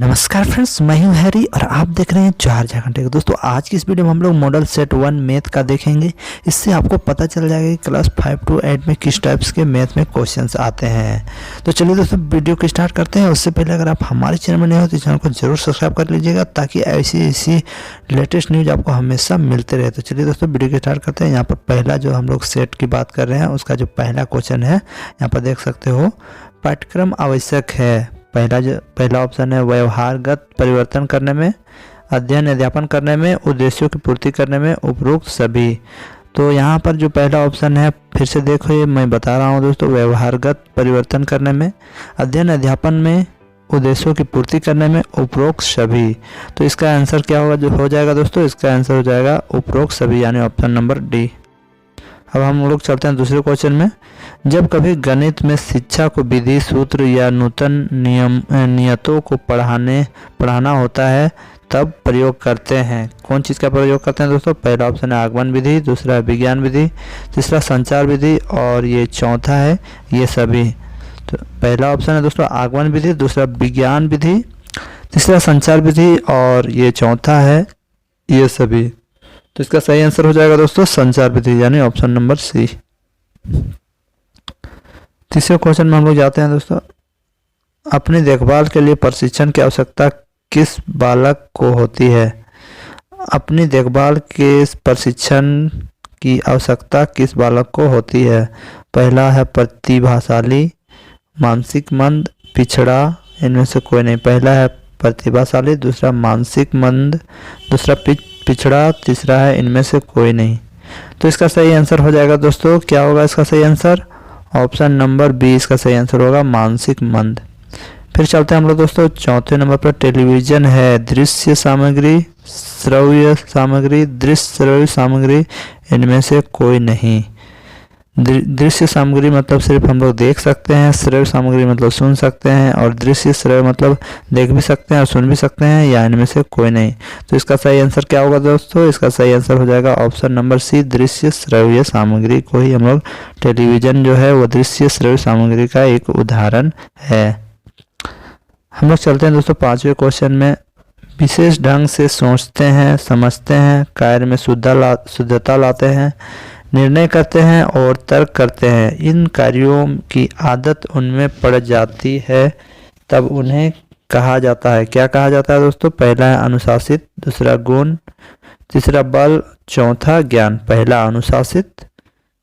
नमस्कार फ्रेंड्स, मैं हूं हैरी और आप देख रहे हैं 4 घंटे का। दोस्तों आज की इस वीडियो में हम लोग मॉडल सेट 1 मैथ का देखेंगे। इससे आपको पता चल जाएगा कि क्लास 5 to 8 में किस टाइप्स के मैथ में क्वेश्चंस आते हैं। तो चलिए दोस्तों वीडियो को स्टार्ट करते हैं। उससे पहले अगर आप हमारे चैनल में नए हो तो चैनल को जरूर सब्सक्राइब कर लीजिएगा ताकि ऐसी लेटेस्ट न्यूज़ आपको हमेशा मिलते रहे। तो चलिए दोस्तों वीडियो को स्टार्ट करते हैं। यहाँ पर पहला जो हम लोग सेट की बात कर रहे हैं उसका जो पहला क्वेश्चन है यहाँ पर देख सकते हो, पाठ्यक्रम आवश्यक है। पहला ऑप्शन है व्यवहारगत परिवर्तन करने में, अध्ययन अध्यापन करने में, उद्देश्यों की पूर्ति करने में, उपरोक्त सभी। तो यहाँ पर जो पहला ऑप्शन है फिर से देखो, ये मैं बता रहा हूँ दोस्तों, व्यवहारगत परिवर्तन करने में, अध्ययन अध्यापन में, उद्देश्यों की पूर्ति करने में, उपरोक्त सभी। तो इसका आंसर क्या होगा, जो हो जाएगा दोस्तों, इसका आंसर हो जाएगा उपरोक्त सभी, यानी ऑप्शन नंबर डी। अब हम लोग चलते हैं दूसरे क्वेश्चन में। जब कभी गणित में शिक्षा को विधि, सूत्र या नूतन नियतों को पढ़ाना होता है तब प्रयोग करते हैं। कौन चीज़ का प्रयोग करते हैं दोस्तों? पहला ऑप्शन है आगमन विधि, दूसरा है विज्ञान विधि, तीसरा संचार विधि और ये चौथा है ये सभी। तो पहला ऑप्शन है दोस्तों आगमन विधि, दूसरा विज्ञान विधि, तीसरा संचार विधि और ये चौथा है ये सभी। तो इसका सही आंसर हो जाएगा दोस्तों संचार विधि, यानी ऑप्शन नंबर सी। तीसरे क्वेश्चन में हम लोग जाते हैं दोस्तों। अपनी देखभाल के लिए प्रशिक्षण की आवश्यकता किस बालक को होती है? अपनी देखभाल के प्रशिक्षण की आवश्यकता किस बालक को होती है? पहला है प्रतिभाशाली, मानसिक मंद, पिछड़ा, इनमें से कोई नहीं। पहला है प्रतिभाशाली, दूसरा मानसिक मंद, दूसरा पिछड़ा, तीसरा है इनमें से कोई नहीं। तो इसका सही आंसर हो जाएगा दोस्तों, क्या होगा इसका सही आंसर? ऑप्शन नंबर बी इसका सही आंसर होगा, मानसिक मंद। फिर चलते हैं हम लोग दोस्तों चौथे नंबर पर। टेलीविजन है दृश्य सामग्री, श्रव्य सामग्री, दृश्य श्रव्य सामग्री, इनमें से कोई नहीं। दृश्य सामग्री मतलब सिर्फ हम लोग देख सकते हैं, श्रव्य सामग्री मतलब सुन सकते हैं, और दृश्य श्रव्य मतलब देख भी सकते हैं और सुन भी सकते हैं, या इनमें से कोई नहीं। तो इसका सही आंसर क्या होगा दोस्तों? इसका सही आंसर हो जाएगा ऑप्शन नंबर सी, दृश्य श्रव्य सामग्री को ही हम लोग, टेलीविजन जो है वो दृश्य श्रव्य सामग्री का एक उदाहरण है। हम लोग चलते हैं दोस्तों पांचवें क्वेश्चन में। विशेष ढंग से सोचते हैं, समझते हैं, कार्य में शुद्धता लाते हैं, निर्णय करते हैं और तर्क करते हैं, इन कार्यों की आदत उनमें पड़ जाती है तब उन्हें कहा जाता है। क्या कहा जाता है दोस्तों? पहला है अनुशासित, दूसरा गुण, तीसरा बल, चौथा ज्ञान। पहला अनुशासित,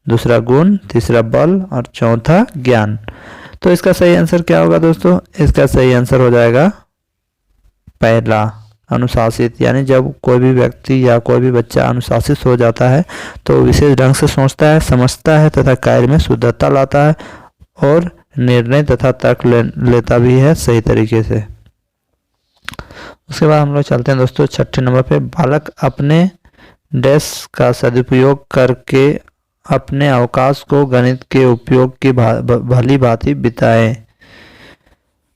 दूसरा गुण, तीसरा बल और चौथा ज्ञान। तो इसका सही आंसर क्या होगा दोस्तों? इसका सही आंसर हो जाएगा पहला, अनुशासित। यानी जब कोई भी व्यक्ति या कोई भी बच्चा अनुशासित हो जाता है तो विशेष ढंग से सोचता है, समझता है तथा कार्य में शुद्धता लाता है और निर्णय तथा तर्क लेता भी है सही तरीके से। उसके बाद हम लोग चलते हैं दोस्तों छठे नंबर पे। बालक अपने डैश का सदुपयोग करके अपने अवकाश को गणित के उपयोग की भली भांति बिताए।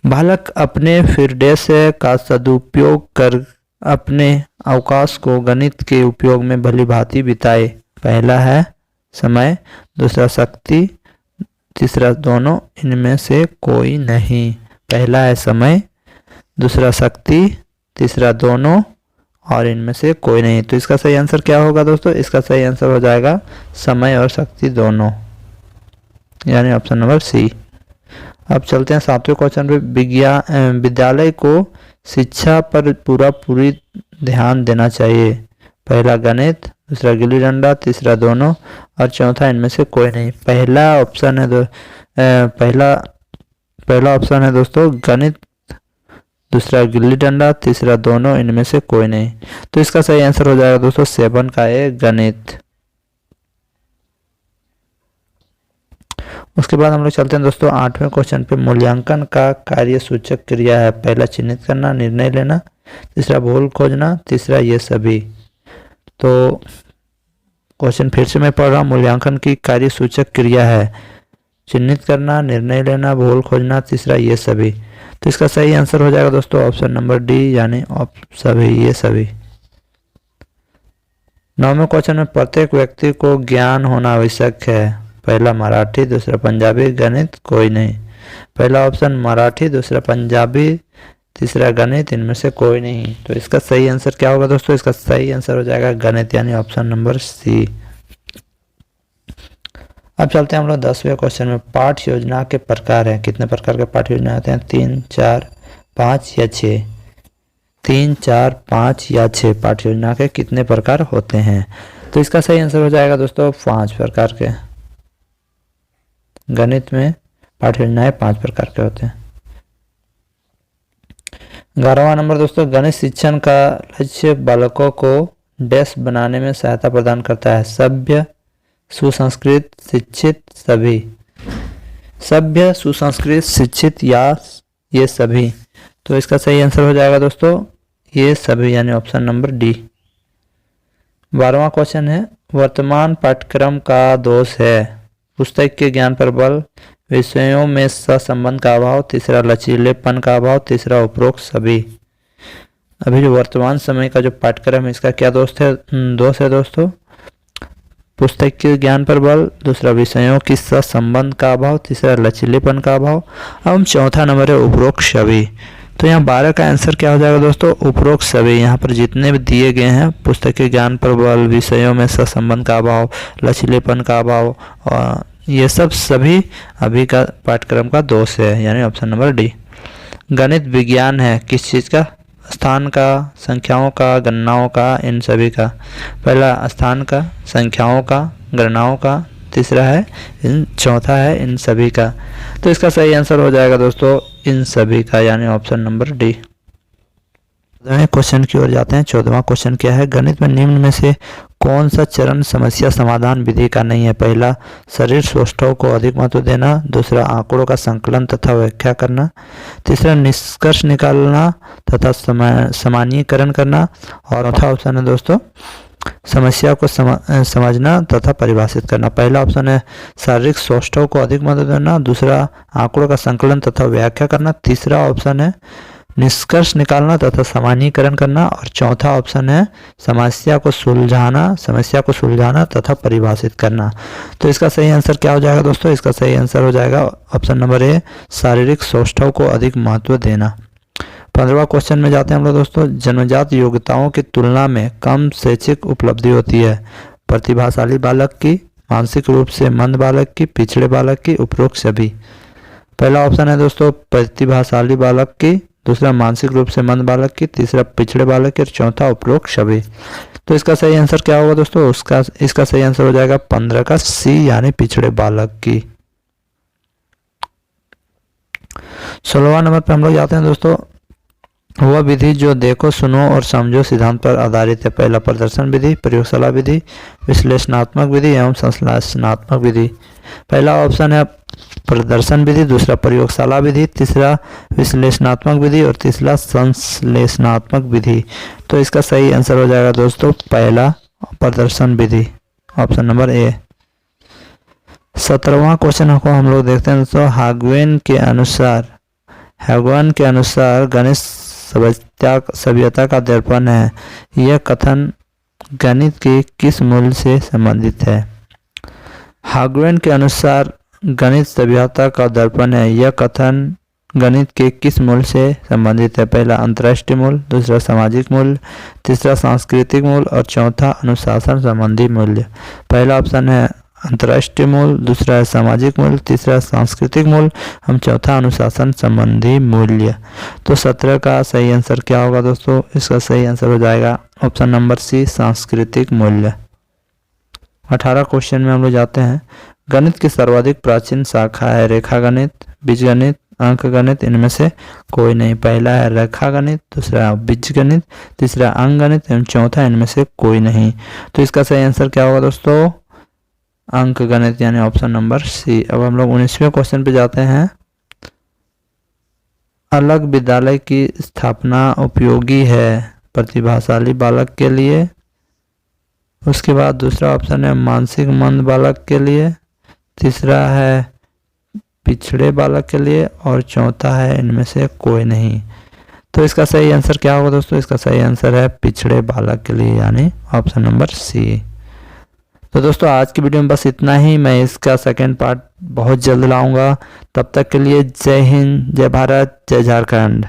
बालक अपने डैश का सदुपयोग कर अपने अवकाश को गणित के उपयोग में भली भांति बिताए। पहला है समय, दूसरा शक्ति, तीसरा दोनों, इनमें से कोई नहीं। पहला है समय, दूसरा शक्ति, तीसरा दोनों और इनमें से कोई नहीं। तो इसका सही आंसर क्या होगा दोस्तों? इसका सही आंसर हो जाएगा समय और शक्ति दोनों, यानी ऑप्शन नंबर सी। अब चलते हैं सातवें क्वेश्चन पे। विद्यालय को शिक्षा पर पूरी ध्यान देना चाहिए। पहला गणित, दूसरा गिल्ली डंडा, तीसरा दोनों और चौथा इनमें से कोई नहीं। पहला ऑप्शन है दोस्तों गणित, दूसरा गिल्ली डंडा, तीसरा दोनों, इनमें से कोई नहीं। तो इसका सही आंसर हो जाएगा दोस्तों 7 का है गणित। उसके बाद हम लोग चलते हैं दोस्तों 8वें क्वेश्चन पे। मूल्यांकन का कार्य सूचक क्रिया है। पहला चिन्हित करना, निर्णय लेना, तीसरा भूल खोजना, तीसरा ये सभी। तो क्वेश्चन फिर से मैं पढ़ रहा हूँ। मूल्यांकन की कार्य सूचक क्रिया है चिन्हित करना, निर्णय लेना, भूल खोजना, तीसरा ये सभी। तो इसका सही आंसर हो जाएगा दोस्तों ऑप्शन नंबर डी, यानी सभी, ये सभी। 9वें क्वेश्चन में प्रत्येक व्यक्ति को ज्ञान होना आवश्यक है। पहला मराठी, दूसरा पंजाबी, गणित कोई नहीं। पहला ऑप्शन मराठी, दूसरा पंजाबी, तीसरा गणित, इनमें से कोई नहीं। तो इसका सही आंसर क्या होगा दोस्तों? इसका सही आंसर हो जाएगा गणित, यानी ऑप्शन नंबर सी। अब चलते हैं हम लोग 10वें क्वेश्चन में। पाठ योजना के प्रकार हैं। कितने प्रकार के पाठ योजना होते हैं? 3, 4, 5 या 6। 3, 4, 5 या 6 पाठ योजना के कितने प्रकार होते हैं? तो इसका सही आंसर हो जाएगा दोस्तों 5 प्रकार के। गणित में पाठ योजनाएं 5 प्रकार के होते हैं। 11वां नंबर दोस्तों, गणित शिक्षण का लक्ष्य बालकों को डैश बनाने में सहायता प्रदान करता है। सभ्य, सुसंस्कृत, शिक्षित, सभी। सभ्य, सुसंस्कृत, शिक्षित या ये सभी। तो इसका सही आंसर हो जाएगा दोस्तों ये सभी, यानी ऑप्शन नंबर डी। 12वां क्वेश्चन है, वर्तमान पाठ्यक्रम का दोष है। पुस्तक के ज्ञान पर बल, विषयों में सहसंबंध का अभाव, तीसरा लचीलेपन का अभाव, तीसरा उपरोक्त सभी। अभी जो वर्तमान समय का जो पाठ्यक्रम है इसका क्या दोष है दोस्तों? पुस्तक के ज्ञान पर बल, दूसरा विषयों की सहसंबंध का अभाव, तीसरा लचीलेपन का अभाव, एवं चौथा नंबर है उपरोक्त सभी। तो यहाँ 12 का आंसर क्या हो जाएगा दोस्तों? उपरोक्त सभी। यहाँ पर जितने भी दिए गए हैं, पुस्तक के ज्ञान पर बल, विषयों में सहसंबंध का अभाव, लचीलेपन का अभाव, और ये सब सभी अभी का पाठ्यक्रम का दोष है, यानी ऑप्शन नंबर डी। गणित विज्ञान है किस चीज़ का? स्थान का, संख्याओं का, गणनाओं का, इन सभी का। पहला स्थान का, संख्याओं का, गणनाओं का, तीसरा है चौथा है इन सभी का। तो इसका सही आंसर हो जाएगा दोस्तों इन सभी का, यानी ऑप्शन नंबर डी। 14वें क्वेश्चन की ओर जाते हैं। 14वां क्वेश्चन क्या है? गणित में निम्न में से कौन सा चरण समस्या समाधान विधि का नहीं है? पहला, शरीर सौष्ठव को अधिक महत्व देना, दूसरा आंकड़ों का संकलन तथा व्याख्या करना, तीसरा निष्कर्ष निकालना तथा सामान्यीकरण करना, और चौथा ऑप्शन है दोस्तों समस्या को समझना तथा परिभाषित करना। पहला ऑप्शन है शारीरिक सौष्ठव को अधिक महत्व देना, दूसरा आंकड़ों का संकलन तथा व्याख्या करना, तीसरा ऑप्शन है निष्कर्ष निकालना तथा सामान्यीकरण करना, और चौथा ऑप्शन है समस्या को सुलझाना तथा परिभाषित करना। तो इसका सही आंसर क्या हो जाएगा दोस्तों? इसका सही आंसर हो जाएगा ऑप्शन नंबर ए, शारीरिक सौष्ठव को अधिक महत्व देना। 15वां क्वेश्चन में जाते हैं हम लोग दोस्तों। जन्मजात योग्यताओं की तुलना में कम शैक्षिक उपलब्धि होती है। प्रतिभाशाली बालक की, मानसिक रूप से मंद बालक की, पिछड़े बालक की, उपरोक्त सभी। पहला ऑप्शन है दोस्तों प्रतिभाशाली बालक की, दूसरा मानसिक रूप से मंद बालक की, तीसरा पिछड़े बालक की, और चौथा उपरोक्त सभी। तो इसका सही आंसर क्या होगा दोस्तों? इसका सही आंसर हो जाएगा 15 का सी, यानी पिछड़े बालक की। 16वां नंबर पर हम लोग जाते हैं दोस्तों। वह विधि जो देखो, सुनो और समझो सिद्धांत पर आधारित है। पहला प्रदर्शन विधि, प्रयोगशाला विधि, विश्लेषणात्मक विधि एवं संश्लेषणात्मक विधि। पहला ऑप्शन है प्रदर्शन विधि, दूसरा प्रयोगशाला विधि, तीसरा विश्लेषणात्मक विधि, और तीसरा संश्लेषणात्मक विधि। तो इसका सही आंसर हो जाएगा दोस्तों पहला प्रदर्शन विधि, ऑप्शन नंबर ए। 17वां क्वेश्चन को हम लोग देखते हैं दोस्तों। हागवेन के अनुसार गणित सभ्यता का दर्पण है। यह कथन गणित के किस मूल से संबंधित है? हागवेन के अनुसार गणित सभ्यता का दर्पण है। यह कथन गणित के किस मूल से संबंधित है? पहला अंतर्राष्ट्रीय मूल, दूसरा सामाजिक मूल, तीसरा सांस्कृतिक मूल, और चौथा अनुशासन संबंधी मूल्य। पहला ऑप्शन है अंतर्राष्ट्रीय मूल, दूसरा है सामाजिक मूल, तीसरा सांस्कृतिक मूल, हम चौथा अनुशासन संबंधी मूल्य। तो 17 का सही आंसर क्या होगा दोस्तों? इसका सही आंसर हो जाएगा ऑप्शन नंबर सी, सांस्कृतिक मूल्य। 18 क्वेश्चन में हम लोग जाते हैं। गणित की सर्वाधिक प्राचीन शाखा है रेखा गणित, बीजगणित, अंक गणित, इनमें से कोई नहीं। पहला है रेखा गणित, दूसरा बीजगणित, तीसरा अंक गणित एवं चौथा इनमें से कोई नहीं। तो इसका सही आंसर क्या होगा दोस्तों? अंक गणित, यानी ऑप्शन नंबर सी। अब हम लोग 19वें क्वेश्चन पे जाते हैं। अलग विद्यालय की स्थापना उपयोगी है प्रतिभाशाली बालक के लिए। उसके बाद दूसरा ऑप्शन है मानसिक मंद बालक के लिए, तीसरा है पिछड़े बालक के लिए, और चौथा है इनमें से कोई नहीं। तो इसका सही आंसर क्या होगा दोस्तों? इसका सही आंसर है पिछड़े बालक के लिए, यानी ऑप्शन नंबर सी। तो दोस्तों आज की वीडियो में बस इतना ही। मैं इसका सेकेंड पार्ट बहुत जल्द लाऊंगा। तब तक के लिए जय हिंद, जय भारत, जय झारखंड।